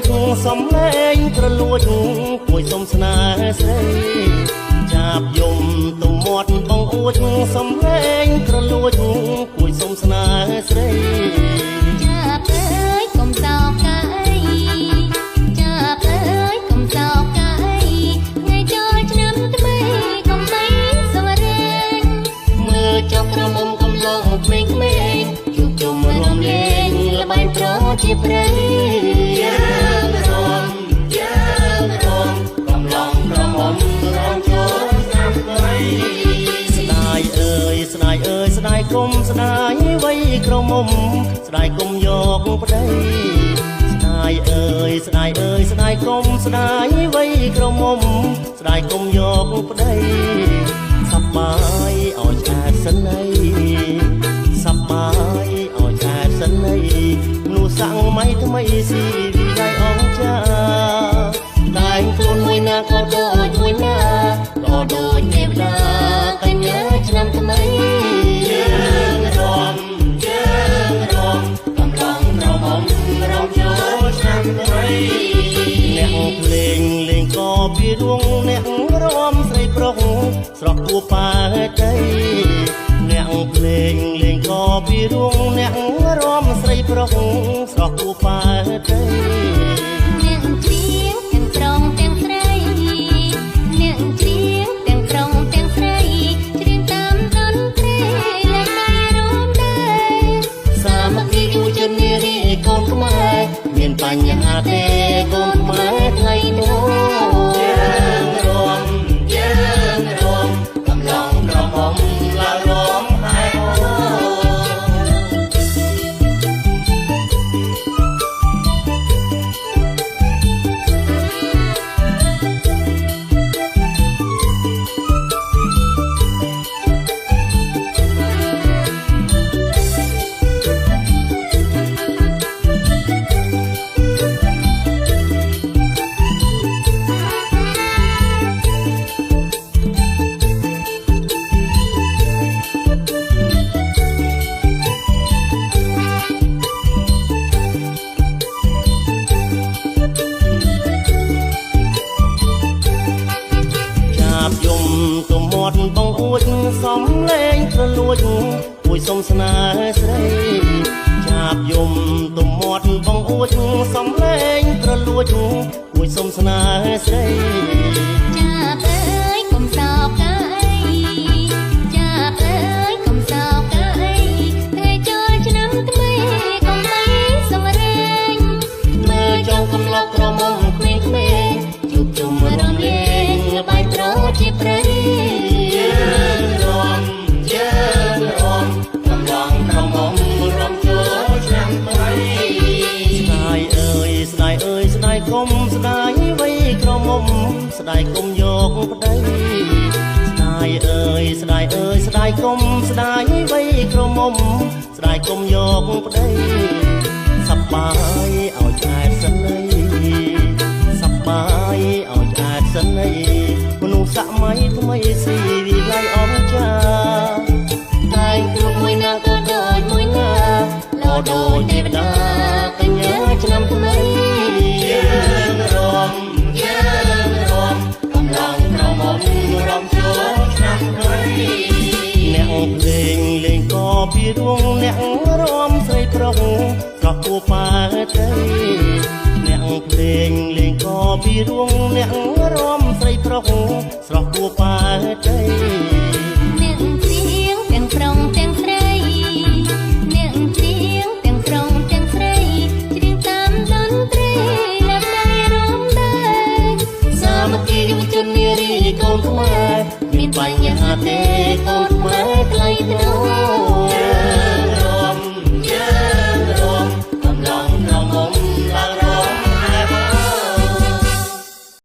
ចសំឡេងក្រលួចគួយសុំស្នេហ៍ស្រីចាប់យំទៅមាត់បងអួចសំឡេងក្រលួចគួយសុំស្នេហ៍ស្រីចាប់អើយកុំសោកកាយចាប់អើយកុំសោកកាយថ្ងៃចូលឆ្នាំថ្មីកុំបីសម្រេងមើលចុះក្រមុំកំឡុងក្មេងៗជួបជុំរួមលេងល្បែងប្រជាព្រៃយើងរំកំឡុងក្រមុំរំចូលឆ្នាំថ្មីស្ដាយអើយស្ដាយអើយស្ដាយគុំស្ដាយវ័យក្រមុំស្ដាយគុំយកប្តីស្ដាយអើយស្ដាយអើយស្ដាយគុំស្ដាយវ័យក្រមុំស្ដាយគុំយកប្តីសប្បាយឲ្យឆ្អាតសិនអីសប្បាយឲ្យឆ្អាតសិនអីមនុស្សសាំងថ្មីថ្មីស៊ីវិល័យអង្គចាតែងខ្លួនមួយណាក៏ដូចមួយណាក៏ដូចទេវតាកញ្ញាឆ្នាំថ្មីយើងរំកំឡុងក្រមុំរំចូលឆ្នាំថ្មីអ្នកភ្លេងលេងក៏ពីដួងអ្នករំស្រីប្រុសស្រស់ពួរប៉ែតីអ្នកភ្លេងលេងក៏ពីដួងអ្នករំស្រីប្រុសស្រស់ពួរប៉ែតីអ្នកច្រៀងទាំងប្រុសទាំងស្រីអ្នកច្រៀងទាំងប្រុសទាំងស្រីច្រៀងតាមតន្ត្រីលែងដៃរួមដែរសាមគ្គីយុវជននារីកូនខ្មែរមានបញ្ហាទេកូនខ្មែរថ្ងៃនោះយើងរំកំឡុងក្រមុំឡើងរំហើយបងអួចសំឡេងក្រលួចគួយសុំស្នេហ៍ស្រីចាប់យំទៅមាត់បងអួចសំឡេងក្រលួចគួយសុំស្នេហ៍ស្រីចាប់អើយកុំសោកកាយចាប់អើយកុំសោកកាយថ្ងៃចូលឆ្នាំថ្មីកុំបីសម្រេងមើលចុងកំឡុកក្រមុំក្មេងៗជួបជុំរំលេងល្បែងប្រជាព្រៃយើងរំកំឡុងក្រមុំរំចូលឆ្នាំថ្មីស្ដាយអើយស្ដាយអើយស្ដាយគុំស្ដាយវ័យក្រមុំស្ដាយគុំយកប្តីស្ដាយអើយស្ដាយអើយស្ដាយគុំស្ដាយវ័យក្រមុំស្ដាយគុំយកប្តីសប្បាយឲ្យឆ្អាតសិនអីសប្បាយឲ្យឆ្អាតសិនអីមនុស្សសម័យថ្មីស៊ីវិល័យអង្គចាតែងខ្លួនមួយណាក៏ដូចមួយណាក៏ដូចទេវតាកញ្ញាឆ្នាំថ្មីយើងរំកំឡុងក្រមុំរំចូលឆ្នាំថ្មីអ្នកភ្លេងលេងក៏ពីដួងអ្នករំស្រីប្រុសស្រស់ពួរប៉ែតីអ្នកភ្លេងលេងក៏ពីដួងអ្នករំស្រីប្រុសស្រស់ពួរប៉ែតីអ្នកច្រៀងទាំងប្រុសទាំងស្រីអ្នកច្រៀងទាំងប្រុសទាំងស្រីច្រៀងតាមតន្ត្រីលែងដៃរួមដែរសាមគ្គីយុវជននារីកូនខ្មែរមានបញ្ហាទេកូនខ្មែរថ្លៃថ្នូរ